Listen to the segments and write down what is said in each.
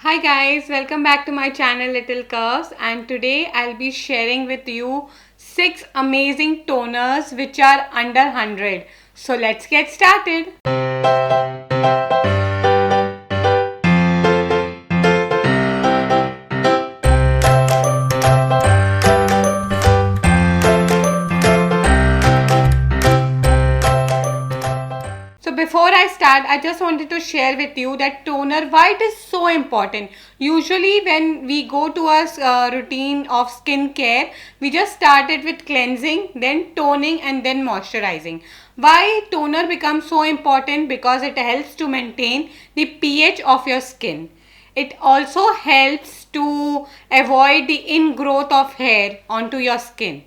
Hi guys, welcome back to my channel Little Curves, and today I'll be sharing with you 6 amazing toners which are under 100. So let's get started. So before I start, I just wanted to share with you that toner, why it is so important. Usually when we go to a routine of skin care, we just started with cleansing, then toning and then moisturizing. Why toner becomes so important? Because it helps to maintain the pH of your skin. It also helps to avoid the ingrowth of hair onto your skin.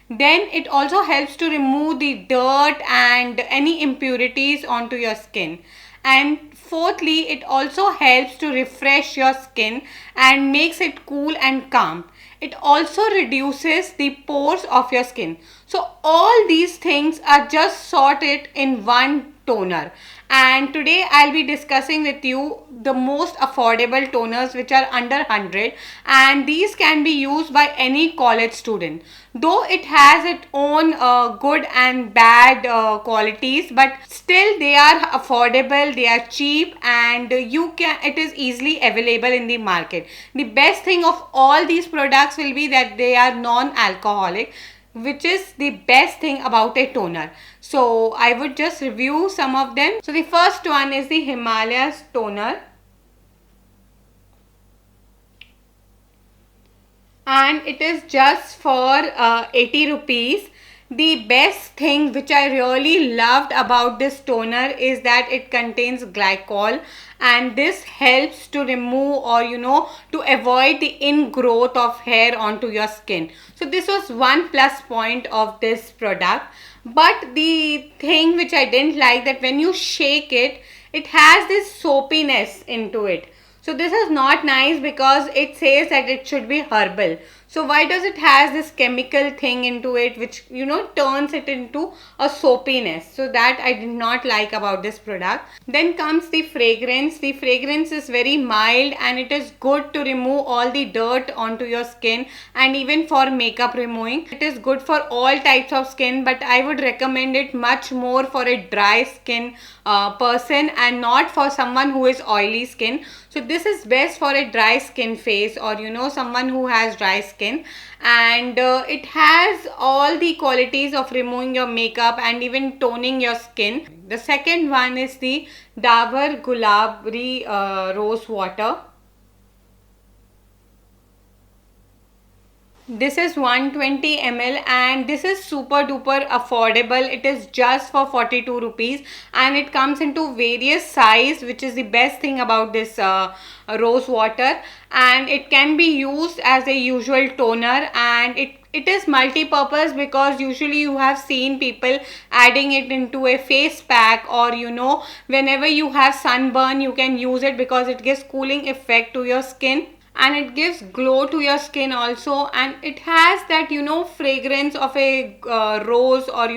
Then it also helps to remove the dirt and any impurities onto your skin. And fourthly, it also helps to refresh your skin and makes it cool and calm. It also reduces the pores of your skin. So all these things are just sorted in one toner, and today I'll be discussing with you the most affordable toners which are under 100, and these can be used by any college student. Though it has its own good and bad qualities, but still they are affordable, they are cheap, and it is easily available in the market. The best thing of all these products will be that they are non-alcoholic, which is the best thing about a toner. So I would just review some of them. So the first one is the Himalayas toner, and it is just for 80 rupees. The best thing which I really loved about this toner is that it contains glycol, and this helps to remove, or to avoid the ingrowth of hair onto your skin. So this was one plus point of this product. But the thing which I didn't like, that when you shake it, it has this soapiness into it. So this is not nice because it says that it should be herbal. So why does it has this chemical thing into it which turns it into a soapiness? So that I did not like about this product. Then comes the fragrance. The fragrance is very mild and it is good to remove all the dirt onto your skin, and even for makeup removing. It is good for all types of skin, but I would recommend it much more for a dry skin person and not for someone who is oily skin. So this is best for a dry skin face, or someone who has dry skin, and it has all the qualities of removing your makeup and even toning your skin. The second one is the Dabur Gulabri Rose Water. This is 120 ml and this is super duper affordable. It is just for 42 rupees and it comes into various size, which is the best thing about this rose water. And it can be used as a usual toner, and it is multi-purpose, because usually you have seen people adding it into a face pack, or whenever you have sunburn you can use it because it gives cooling effect to your skin, and it gives glow to your skin also, and it has that fragrance of a rose, or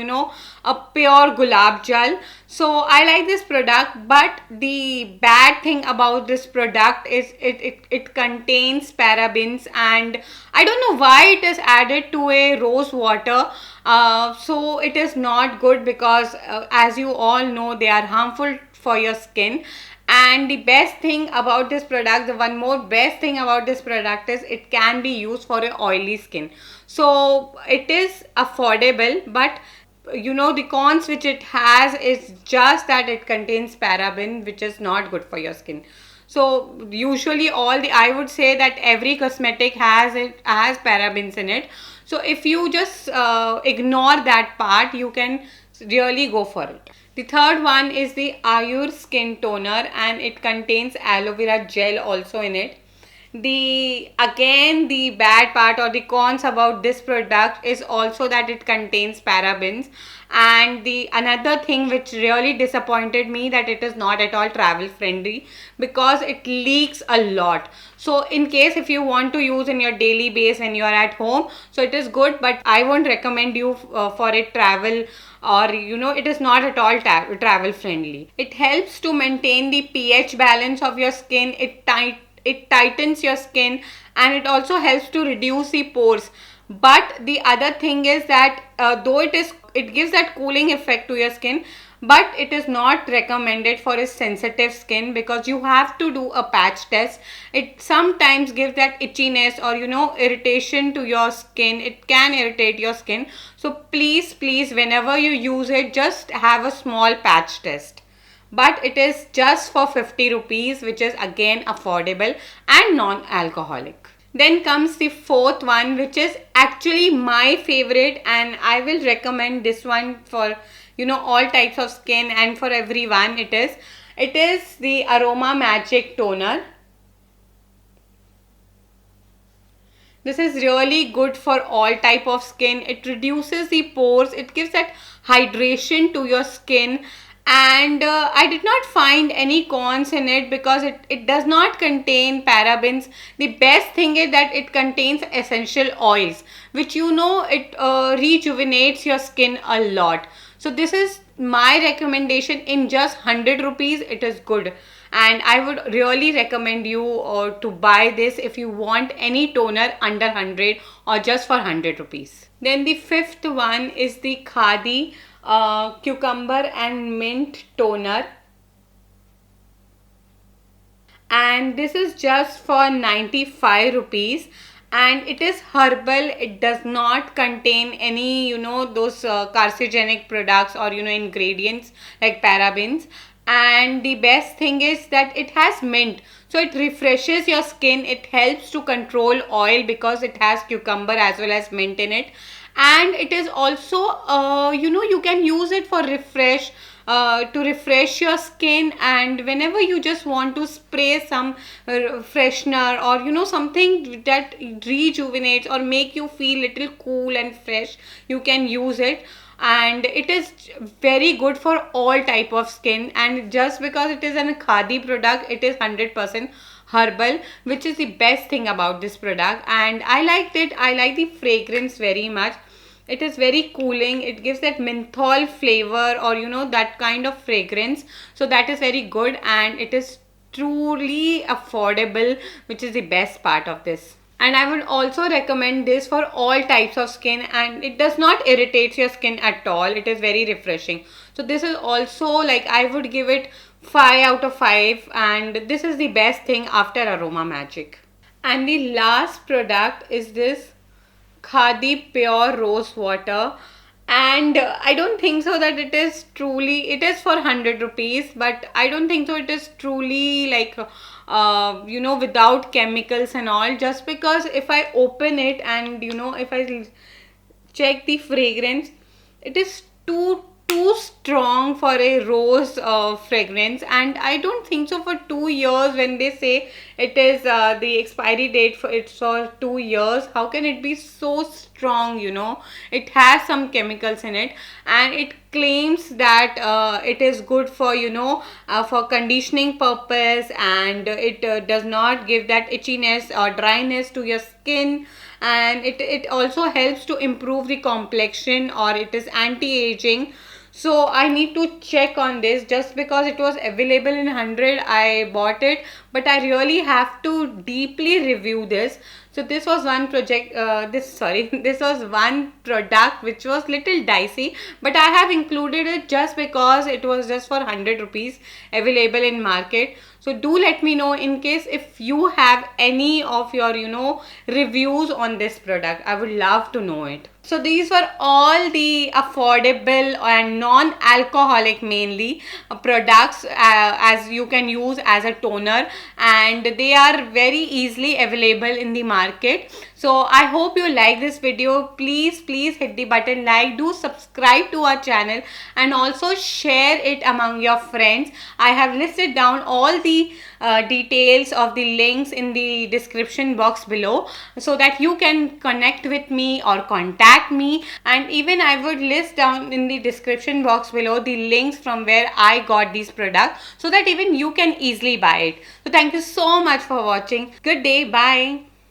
a pure gulab jal. So I like this product, but the bad thing about this product is it contains parabens, and I don't know why it is added to a rose water. So it is not good, because as you all know, they are harmful for your skin. And the best thing about this product, the one more best thing about this product, is it can be used for a oily skin. So it is affordable, but the cons which it has is just that it contains paraben, which is not good for your skin. So usually I would say that every cosmetic has parabens in it. So if you just ignore that part, you can really go for it. The third one is the Ayur Skin Toner, and it contains aloe vera gel also in it. The bad part or the cons about this product is also that it contains parabens, and the another thing which really disappointed me, that it is not at all travel friendly, because it leaks a lot. So in case if you want to use in your daily base when you are at home, so it is good, but I won't recommend you for a travel, or it is not at all travel friendly. It helps to maintain the pH balance of your skin. it tightens your skin, and it also helps to reduce the pores. But the other thing is that though it gives that cooling effect to your skin, but it is not recommended for a sensitive skin, because you have to do a patch test. It sometimes gives that itchiness or irritation to your skin. It can irritate your skin. So please, whenever you use it, just have a small patch test. But it is just for 50 rupees, which is again affordable and non-alcoholic. Then comes the fourth one, which is actually my favorite, and I will recommend this one for all types of skin and for everyone. It is the Aroma Magic Toner. This is really good for all type of skin. It reduces the pores. It gives that hydration to your skin. And I did not find any cons in it, because it does not contain parabens. The best thing is that it contains essential oils, which it rejuvenates your skin a lot. So this is my recommendation. In just 100 rupees, it is good. And I would really recommend you to buy this if you want any toner under 100 or just for 100 rupees. Then the fifth one is the Khadi Cucumber and Mint Toner. And this is just for 95 rupees. And it is herbal. It does not contain any those carcinogenic products or ingredients like parabens. And the best thing is that it has mint, so it refreshes your skin. It helps to control oil because it has cucumber as well as mint in it. And it is also you can use it for to refresh your skin. And whenever you just want to spray some freshener or something that rejuvenates or make you feel little cool and fresh, you can use it. And it is very good for all type of skin. And just because it is a Khadi product, it is 100% herbal, which is the best thing about this product. And I liked it. I like the fragrance very much. It is very cooling. It gives that menthol flavor or that kind of fragrance. So that is very good, and it is truly affordable, which is the best part of this. And I would also recommend this for all types of skin, and it does not irritate your skin at all. It is very refreshing. So this is also, like, I would give it 5 out of 5, and this is the best thing after Aroma Magic. And the last product is this Khadi Pure Rose Water. And I don't think so that it is for 100 rupees, but I don't think so it is truly like without chemicals and all. Just because if I open it and if I check the fragrance, it is too strong for a rose fragrance. And I don't think so for 2 years, when they say it is the expiry date for it's for 2 years. How can it be so strong? It has some chemicals in it, and it claims that it is good for for conditioning purpose, and it does not give that itchiness or dryness to your skin. And it also helps to improve the complexion, or it is anti-aging. So I need to check on this. Just because it was available in 100, I bought it, but I really have to deeply review this. So this was one this was one product which was little dicey, but I have included it just because it was just for 100 rupees available in market. So do let me know in case if you have any of your reviews on this product. I would love to know it. So these were all the affordable and non-alcoholic mainly products as you can use as a toner, and they are very easily available in the market. So I hope you like this video. Please hit the button like, do subscribe to our channel, and also share it among your friends. I have listed down all the details of the links in the description box below, so that you can connect with me or contact me. And even I would list down in the description box below the links from where I got these products, so that even you can easily buy it. So thank you so much for watching. Good day. Bye.